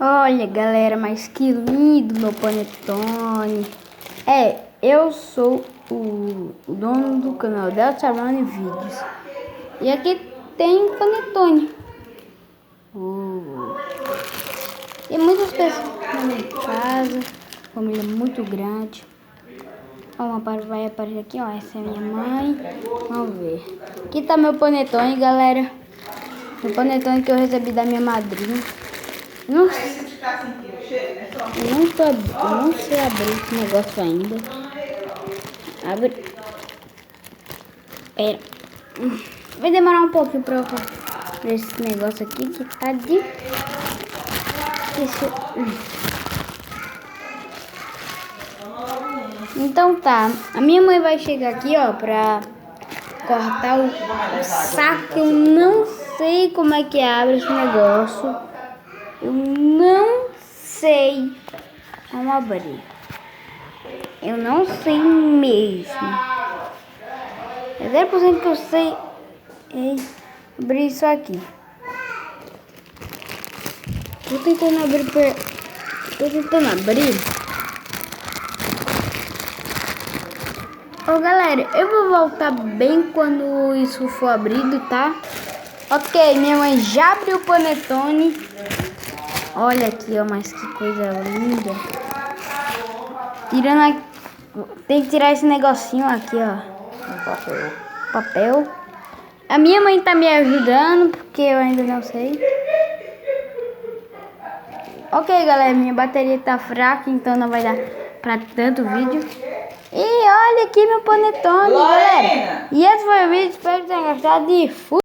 Olha, galera, mas que lindo meu panetone. Eu sou o dono do canal Delta Run Vídeos. E aqui tem panetone. Tem muitas pessoas em casa, família muito grande. Vai aparecer aqui, ó. Essa é minha mãe. Vamos ver. Aqui tá meu panetone, galera. O panetone que eu recebi da minha madrinha. Eu não sei abrir esse negócio ainda. Abre. Pera. Vai demorar um pouquinho pra eu fazer esse negócio aqui que tá de... Então tá. A minha mãe vai chegar aqui, ó, pra cortar o saco. Eu não sei como é que abre esse negócio. Eu não sei como abrir. Eu não sei mesmo. É 0% que eu sei abrir isso aqui. Tô tentando abrir. Ô galera, eu vou voltar bem quando isso for abrido, tá? Ok, minha mãe já abriu o panetone. Olha aqui, ó, mas que coisa linda. Tem que tirar esse negocinho aqui, ó. Papel. A minha mãe tá me ajudando, porque eu ainda não sei. Ok, galera, minha bateria tá fraca, então não vai dar pra tanto vídeo. E olha aqui meu panetone, galera. E esse foi o vídeo, espero que tenham gostado e fui.